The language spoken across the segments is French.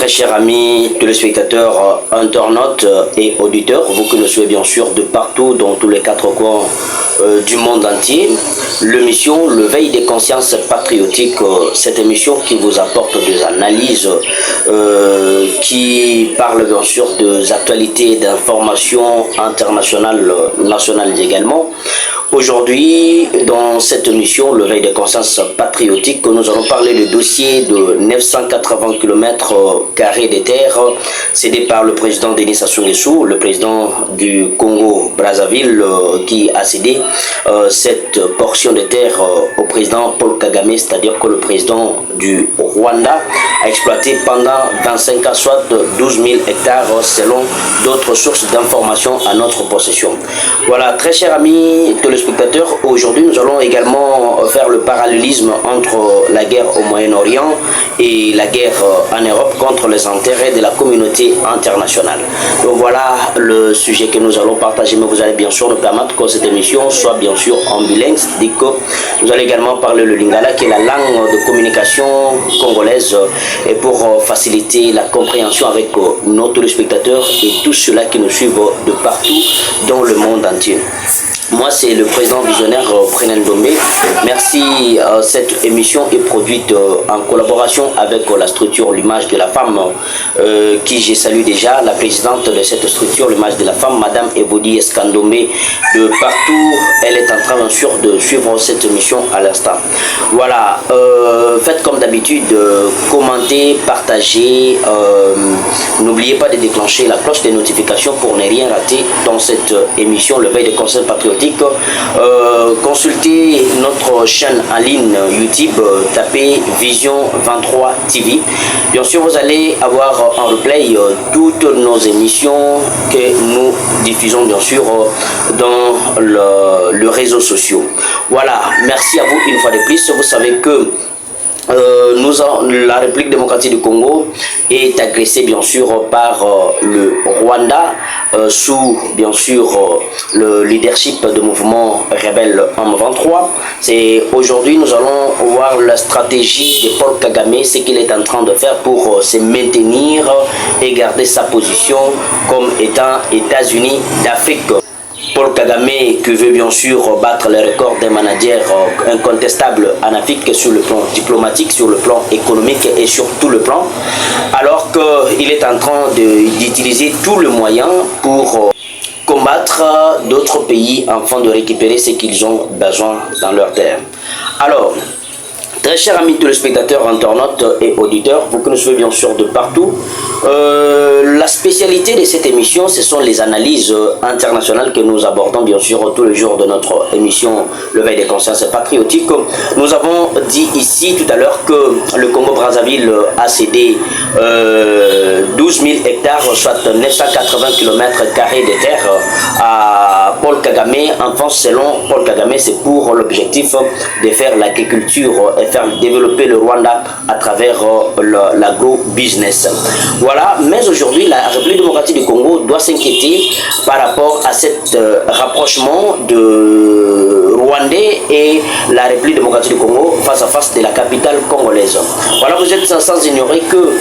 très chers amis téléspectateurs, internautes et auditeurs, vous que nous suivez bien sûr de partout dans tous les quatre coins du monde entier. L'émission Le Veille des consciences patriotiques, cette émission qui vous apporte des analyses, qui parle bien sûr des actualités d'informations internationales, nationales également. Aujourd'hui, dans cette émission, le Veille des consciences patriotiques, nous allons parler du dossier de 980 km de terre cédé par le président Denis Sassou Nguesso, le président du Congo-Brazzaville, qui a cédé cette portion de terre au président Paul Kagame, c'est-à-dire que le président du Rwanda a exploité pendant 25 ans, soit 12 000 hectares, selon d'autres sources d'informations à notre possession. Voilà, très chers amis téléspectateurs, aujourd'hui nous allons également faire le parallélisme entre la guerre au Moyen-Orient et la guerre en Europe contre les intérêts de la communauté internationale. Donc voilà le sujet que nous allons partager, mais vous allez bien sûr nous permettre que cette émission soit bien sûr en bilingue, c'est-à-dire que nous allons également parler le lingala, qui est la langue de communication congolaise, et pour faciliter la compréhension avec nos téléspectateurs et tous ceux-là qui nous suivent de partout dans le monde entier. Moi, c'est le président visionnaire Prenel Domé. Merci. Cette émission est produite en collaboration avec la structure L'Image de la Femme, qui je salue déjà, la présidente de cette structure L'Image de la Femme, Madame Ebodi Eskandomé, de partout. Elle est en train, bien sûr, de suivre cette émission à l'instant. Voilà. Faites comme d'habitude, commentez, partagez. N'oubliez pas de déclencher la cloche des notifications pour ne rien rater dans cette émission, le Veille des conseils patriotiques. Consultez notre chaîne en ligne YouTube, tapez Vision 23 TV. Bien sûr, vous allez avoir en replay toutes nos émissions que nous diffusons bien sûr dans le réseau social. Voilà, merci à vous une fois de plus. Vous savez que la République démocratique du Congo est agressée bien sûr par le Rwanda sous bien sûr le leadership du mouvement rebelle M23. C'est aujourd'hui nous allons voir la stratégie de Paul Kagame, ce qu'il est en train de faire pour se maintenir et garder sa position comme étant États-Unis d'Afrique. Paul Kagame qui veut bien sûr battre les records des managers incontestables en Afrique sur le plan diplomatique, sur le plan économique et sur tout le plan, alors qu'il est en train d'utiliser tous les moyens pour combattre d'autres pays afin de récupérer ce qu'ils ont besoin dans leur terre. Alors, très chers amis téléspectateurs, internautes et auditeurs, vous que nous suivez bien sûr de partout, la spécialité de cette émission, ce sont les analyses internationales que nous abordons bien sûr tous les jours de notre émission Le Veille des consciences patriotiques. Nous avons dit ici tout à l'heure que le Congo-Brazzaville a cédé 12 000 hectares, soit 980 km de terre à Paul Kagame. Enfin, selon Paul Kagame, c'est pour l'objectif de faire l'agriculture et faire développer le Rwanda à travers l'agro-business. Voilà, mais aujourd'hui, la République démocratique du Congo doit s'inquiéter par rapport à cet rapprochement de Rwandais et la République démocratique du Congo face à face de la capitale congolaise. Voilà, vous êtes sans ignorer que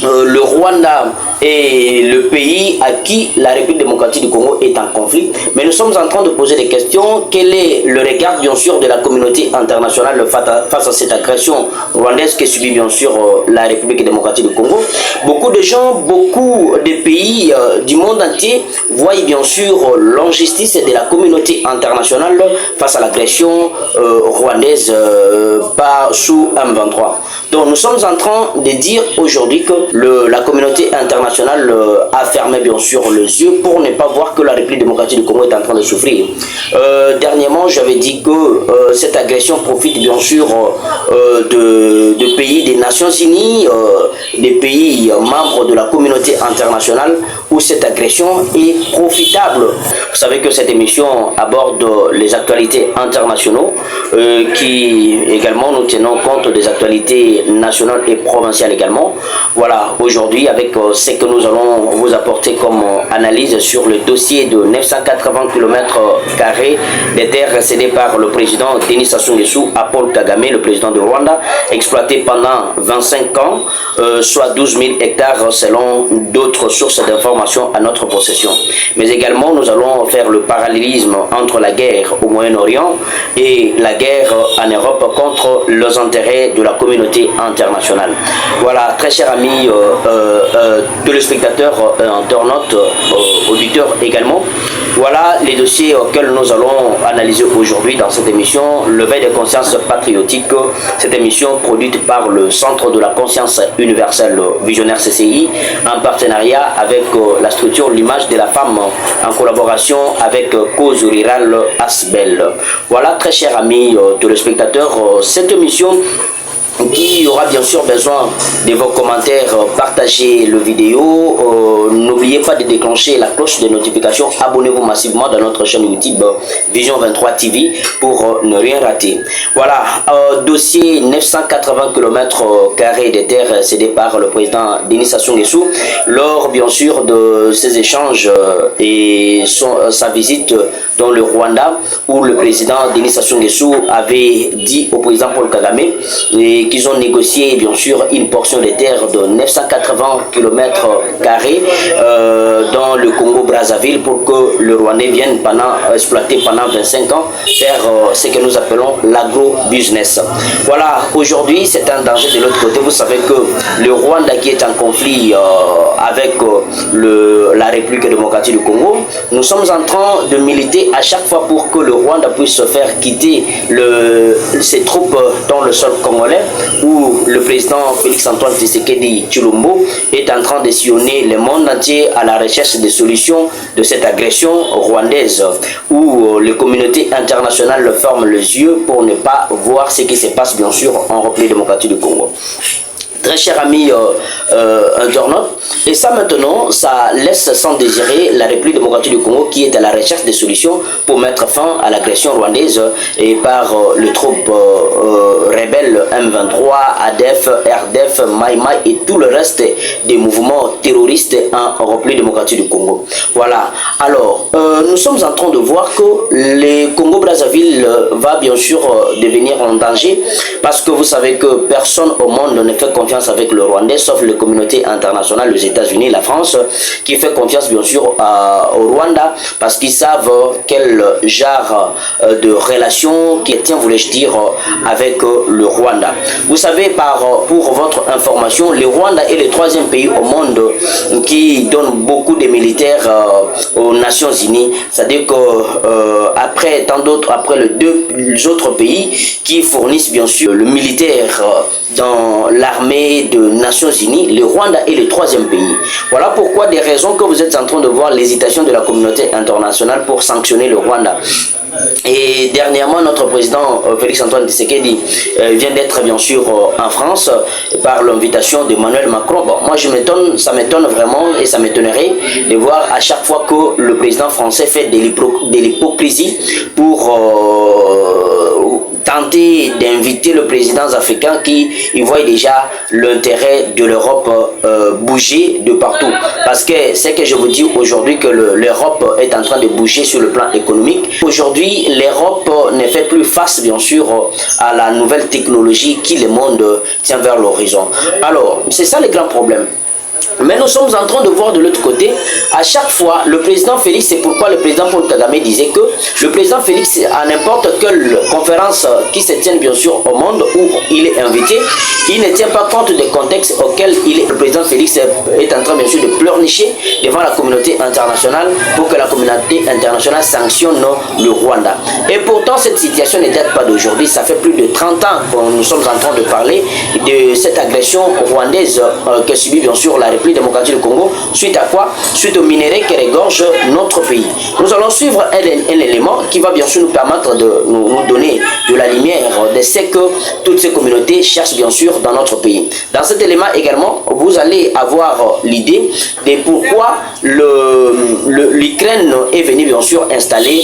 le Rwanda est le pays à qui la République démocratique du Congo est en conflit. Mais nous sommes en train de poser des questions. Quel est le regard, bien sûr, de la communauté internationale face à cette agression rwandaise que subit, bien sûr, la République démocratique du Congo? Beaucoup de gens, beaucoup de pays du monde entier voient, bien sûr, l'injustice de la communauté internationale face à l'agression rwandaise sous M23. Donc, nous sommes en train de dire aujourd'hui que la communauté internationale a fermé bien sûr les yeux pour ne pas voir que la République démocratique du Congo est en train de souffrir. Dernièrement, j'avais dit que cette agression profite bien sûr de pays des Nations Unies, des pays membres de la communauté internationale où cette agression est profitable. Vous savez que cette émission aborde les actualités internationaux qui également nous tenons compte des actualités nationales et provinciales également. Voilà, aujourd'hui avec ce que nous allons vous apporter comme analyse sur le dossier de 980 km² des terres cédées par le président Denis Sassou Nguesso à Paul Kagame, le président de Rwanda, exploité pendant 25 ans, soit 12 000 hectares selon d'autres sources d'informations à notre possession. Mais également, nous allons faire le parallélisme entre la guerre au Moyen-Orient et la guerre en Europe contre les intérêts de la communauté internationale. Voilà, très chers amis téléspectateurs, internautes, auditeurs également, voilà les dossiers auxquels nous allons analyser aujourd'hui dans cette émission, l'éveil des consciences patriotiques, cette émission produite par le Centre de la conscience universelle visionnaire CCI, en partenariat avec la structure L'image de la femme, en collaboration avec Cause Rurale Asbel. Voilà, très chers amis téléspectateurs, cette émission qui aura bien sûr besoin de vos commentaires, partagez le vidéo, n'oubliez pas de déclencher la cloche de notification, abonnez-vous massivement dans notre chaîne YouTube Vision 23 TV pour ne rien rater. Voilà, dossier 980 km² des terres cédées par le président Denis Sassou Nguesso lors bien sûr de ces échanges et sa visite dans le Rwanda, où le président Denis Sassou Nguesso avait dit au président Paul Kagame qu'ils ont négocié bien sûr une portion de terre de 980 km² dans le Congo-Brazzaville pour que le Rwandais vienne exploiter pendant 25 ans, faire ce que nous appelons l'agro-business. Voilà, aujourd'hui c'est un danger de l'autre côté. Vous savez que le Rwanda qui est en conflit avec la République démocratique du Congo, nous sommes en train de militer à chaque fois pour que le Rwanda puisse se faire quitter ses troupes dans le sol congolais, où le président Félix-Antoine Tshisekedi Tshilombo est en train de sillonner le monde entier à la recherche des solutions de cette agression rwandaise, où les communautés internationales ferment les yeux pour ne pas voir ce qui se passe bien sûr en République démocratique du Congo. Très chers amis internautes, et ça maintenant, ça laisse sans désirer la République démocratique du Congo qui est à la recherche des solutions pour mettre fin à l'agression rwandaise et par les troupes rebelles M23, ADF, RDF, Maïmaï et tout le reste des mouvements terroristes en République démocratique du Congo. Voilà, alors nous sommes en train de voir que le Congo-Brazzaville va bien sûr devenir en danger, parce que vous savez que personne au monde ne fait confiance avec le Rwandais, sauf les communautés internationales, les États-Unis, la France, qui fait confiance bien sûr au Rwanda, parce qu'ils savent quel genre de relation qui tient, voulais-je dire, avec le Rwanda. Vous savez, pour votre information, le Rwanda est le 3e pays au monde qui donne beaucoup de militaires aux Nations Unies. C'est-à-dire que après tant d'autres, après les deux autres pays qui fournissent bien sûr le militaire dans l'armée de Nations Unies, le Rwanda est le 3e pays. Voilà pourquoi des raisons que vous êtes en train de voir l'hésitation de la communauté internationale pour sanctionner le Rwanda. Et dernièrement, notre président Félix-Antoine Tshisekedi vient d'être bien sûr en France par l'invitation d'Emmanuel Macron. Bon, moi ça m'étonne vraiment, et ça m'étonnerait de voir à chaque fois que le président français fait de l'hypocrisie pour tenter d'inviter le président africain qui y voit déjà l'intérêt de l'Europe bouger de partout. Parce que c'est que je vous dis aujourd'hui que l'Europe est en train de bouger sur le plan économique. Aujourd'hui, l'Europe ne fait plus face bien sûr à la nouvelle technologie qui le monde tient vers l'horizon. Alors, c'est ça le grand problème. Mais nous sommes en train de voir de l'autre côté, à chaque fois, le président Félix, c'est pourquoi le président Paul Kagame disait que le président Félix, à n'importe quelle conférence qui se tienne bien sûr au monde où il est invité, il ne tient pas compte des contextes auxquels le président Félix est en train bien sûr de pleurnicher devant la communauté internationale pour que la communauté internationale sanctionne le Rwanda. Et pourtant, cette situation ne date pas d'aujourd'hui, ça fait plus de 30 ans que nous sommes en train de parler de cette agression rwandaise que subit bien sûr la République démocratique du Congo. Suite à quoi? Suite aux minéraux qui regorgent notre pays. Nous allons suivre un élément qui va bien sûr nous permettre de nous donner de la lumière de ce que toutes ces communautés cherchent bien sûr dans notre pays. Dans cet élément également, vous allez avoir l'idée de pourquoi l'Ukraine est venue bien sûr installer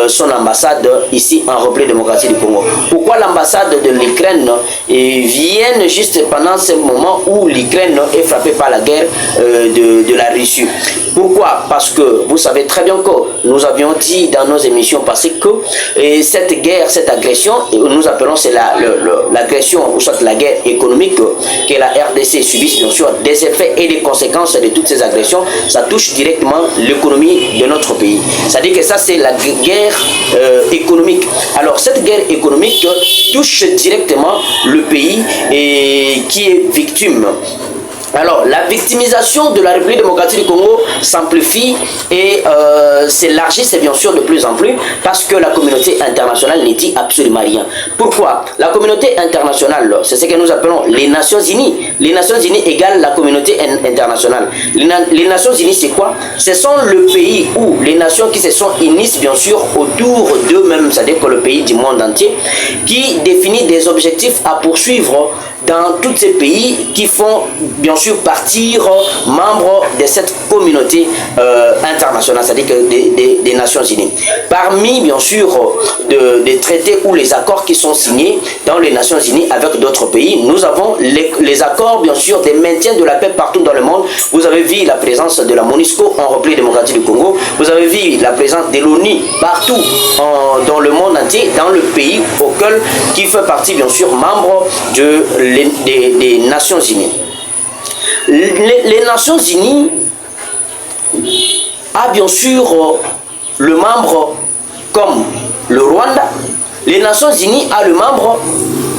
son ambassade ici en République démocratique du Congo. Pourquoi l'ambassade de l'Ukraine vient juste pendant ce moment où l'Ukraine est frappée par la guerre de la Russie. Pourquoi? Parce que vous savez très bien que nous avions dit dans nos émissions passées que cette guerre, cette agression, nous appelons c'est l'agression ou soit la guerre économique que la RDC subit, bien sûr, des effets et des conséquences de toutes ces agressions, ça touche directement l'économie de notre pays. C'est-à-dire que ça c'est la guerre économique. Alors cette guerre économique touche directement le pays et qui est victime. Alors, la victimisation de la République démocratique du Congo s'amplifie et s'élargit, c'est bien sûr de plus en plus, parce que la communauté internationale ne dit absolument rien. Pourquoi? La communauté internationale, c'est ce que nous appelons les Nations Unies. Les Nations Unies égale la communauté internationale. Les Nations Unies, c'est quoi? Ce sont le pays où les nations qui se sont unies, bien sûr, autour d'eux-mêmes, c'est-à-dire que le pays du monde entier, qui définit des objectifs à poursuivre dans tous ces pays qui font bien sûr partir membres de cette communauté internationale, c'est-à-dire que des Nations Unies. Parmi bien sûr des traités ou les accords qui sont signés dans les Nations Unies avec d'autres pays, nous avons les accords bien sûr de maintien de la paix partout dans le monde. Vous avez vu la présence de la MONUSCO en République démocratique du Congo, vous avez vu la présence de l'ONU partout dans le monde entier, dans le pays auquel qui fait partie bien sûr membre des Nations Unies. Les Nations Unies a bien sûr le membre comme le Rwanda. Les Nations Unies a le membre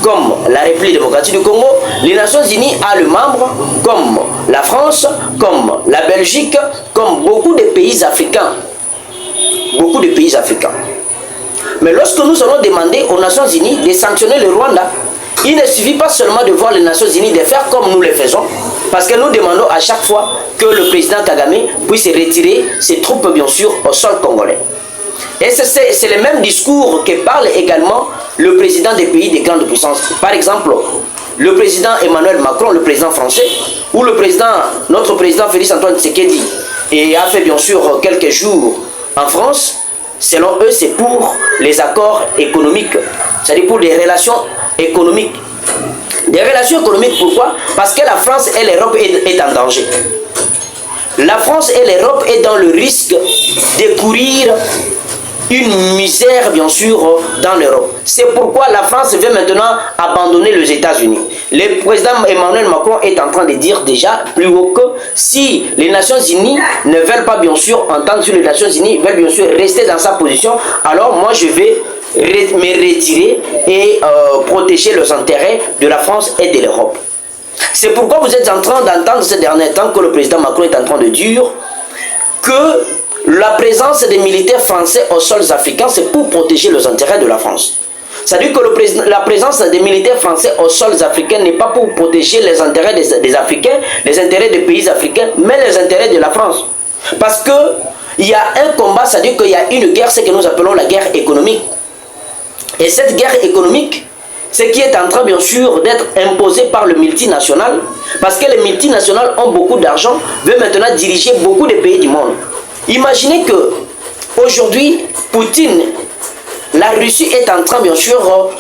comme la République démocratique du Congo. Les Nations Unies a le membre comme la France, comme la Belgique, comme beaucoup de pays africains. Beaucoup de pays africains. Mais lorsque nous allons demander aux Nations Unies de sanctionner le Rwanda, il ne suffit pas seulement de voir les Nations Unies de faire comme nous le faisons, parce que nous demandons à chaque fois que le président Kagame puisse retirer ses troupes, bien sûr, au sol congolais. Et c'est le même discours que parle également le président des pays de grande puissance. Par exemple, le président Emmanuel Macron, le président français, ou notre président Félix Antoine Tshisekedi, et a fait bien sûr quelques jours en France. Selon eux, c'est pour les accords économiques, c'est-à-dire pour des relations économiques. Des relations économiques, pourquoi? Parce que la France et l'Europe est en danger. La France et l'Europe est dans le risque de courir une misère, bien sûr, dans l'Europe. C'est pourquoi la France veut maintenant abandonner les États-Unis. Le président Emmanuel Macron est en train de dire déjà plus haut que si les Nations Unies ne veulent pas, bien sûr, entendre sur les Nations Unies, veulent bien sûr rester dans sa position, alors moi je vais me retirer et protéger les intérêts de la France et de l'Europe. C'est pourquoi vous êtes en train d'entendre ces derniers temps que le président Macron est en train de dire que la présence des militaires français aux sols africains, c'est pour protéger les intérêts de la France. C'est-à-dire que la présence des militaires français aux sols africains n'est pas pour protéger les intérêts des Africains, les intérêts des pays africains, mais les intérêts de la France. Parce qu'il y a un combat, c'est-à-dire qu'il y a une guerre, ce que nous appelons la guerre économique. Et cette guerre économique, ce qui est en train bien sûr d'être imposé par le multinational, parce que les multinationales ont beaucoup d'argent, veulent maintenant diriger beaucoup de pays du monde. Imaginez que aujourd'hui, Poutine, la Russie est en train bien sûr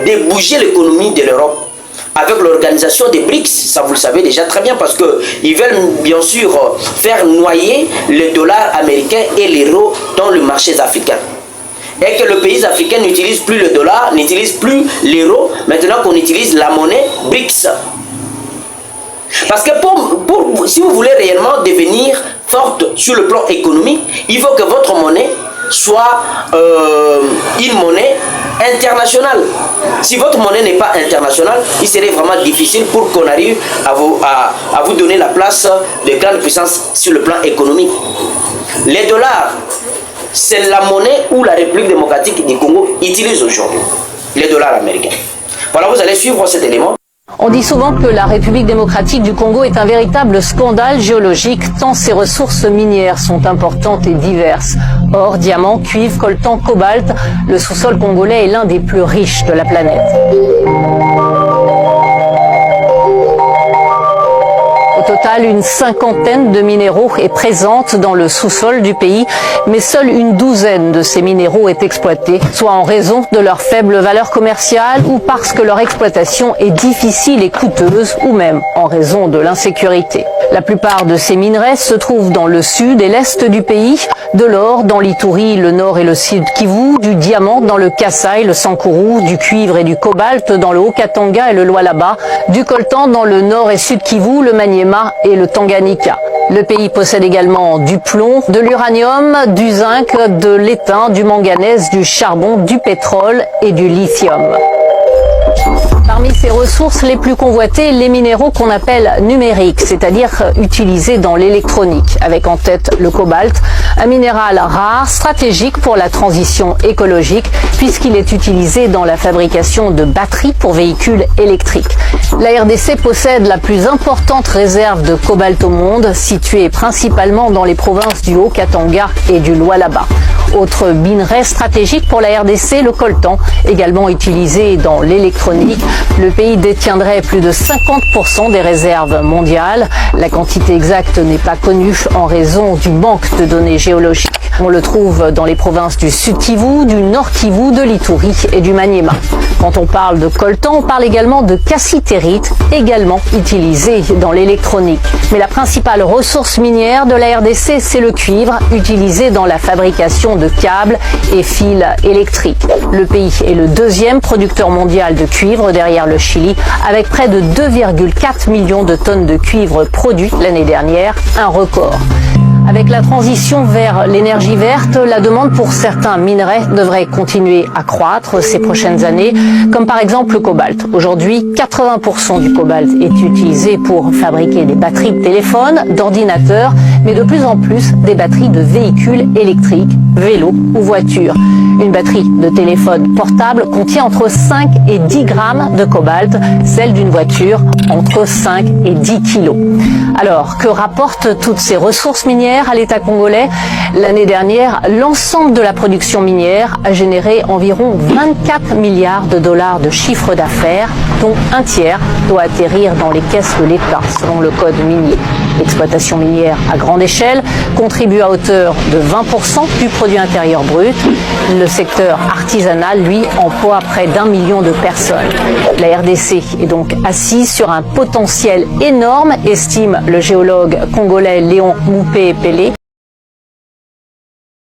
de bouger l'économie de l'Europe avec l'organisation des BRICS, ça vous le savez déjà très bien, parce qu'ils veulent bien sûr faire noyer le dollar américain et l'euro dans le marché africain. Et que le pays africain n'utilise plus le dollar, n'utilise plus l'euro, maintenant qu'on utilise la monnaie BRICS. Parce que si vous voulez réellement devenir forte sur le plan économique, il faut que votre monnaie soit une monnaie internationale. Si votre monnaie n'est pas internationale, il serait vraiment difficile pour qu'on arrive à vous donner la place de grande puissance sur le plan économique. Les dollars, c'est la monnaie où la République démocratique du Congo utilise aujourd'hui. Les dollars américains. Voilà, vous allez suivre cet élément. On dit souvent que la République démocratique du Congo est un véritable scandale géologique, tant ses ressources minières sont importantes et diverses. Or, diamants, cuivre, coltan, cobalt, le sous-sol congolais est l'un des plus riches de la planète. Au total, une cinquantaine de minéraux est présente dans le sous-sol du pays, mais seule une douzaine de ces minéraux est exploitée, soit en raison de leur faible valeur commerciale ou parce que leur exploitation est difficile et coûteuse, ou même en raison de l'insécurité. La plupart de ces minerais se trouvent dans le sud et l'est du pays, de l'or dans l'Ituri, le nord et le sud Kivu, du diamant dans le Kasaï, le Sankuru, du cuivre et du cobalt dans le Haut-Katanga et le Lualaba, du coltan dans le nord et sud Kivu, le Maniema et le Tanganyika. Le pays possède également du plomb, de l'uranium, du zinc, de l'étain, du manganèse, du charbon, du pétrole et du lithium. Parmi ces ressources les plus convoitées, les minéraux qu'on appelle numériques, c'est-à-dire utilisés dans l'électronique, avec en tête le cobalt, un minéral rare, stratégique pour la transition écologique, puisqu'il est utilisé dans la fabrication de batteries pour véhicules électriques. La RDC possède la plus importante réserve de cobalt au monde, située principalement dans les provinces du Haut-Katanga et du Lualaba. Autre minerai stratégique pour la RDC, le coltan, également utilisé dans l'électronique. Le pays détiendrait plus de 50% des réserves mondiales. La quantité exacte n'est pas connue en raison du manque de données géologiques. On le trouve dans les provinces du Sud Kivu, du Nord Kivu, de l'Ituri et du Maniema. Quand on parle de coltan, on parle également de cassitérite, également utilisé dans l'électronique. Mais la principale ressource minière de la RDC, c'est le cuivre, utilisé dans la fabrication de câbles et fils électriques. Le pays est le deuxième producteur mondial de cuivre derrière le Chili, avec près de 2,4 millions de tonnes de cuivre produites l'année dernière, un record. Avec la transition vers l'énergie verte, la demande pour certains minerais devrait continuer à croître ces prochaines années, comme par exemple le cobalt. Aujourd'hui, 80% du cobalt est utilisé pour fabriquer des batteries de téléphones, d'ordinateurs, mais de plus en plus des batteries de véhicules électriques, vélos ou voitures. Une batterie de téléphone portable contient entre 5 et 10 grammes de cobalt, celle d'une voiture entre 5 et 10 kilos. Alors, que rapportent toutes ces ressources minières à l'État congolais? L'année dernière, l'ensemble de la production minière a généré environ 24 milliards de dollars de chiffre d'affaires, dont un tiers doit atterrir dans les caisses de l'État, selon le code minier. L'exploitation minière à grande échelle contribue à hauteur de 20% du produit intérieur brut. Le secteur artisanal, lui, emploie près d'1 million de personnes. La RDC est donc assise sur un potentiel énorme, estime le géologue congolais Léon Moupé-Pelé.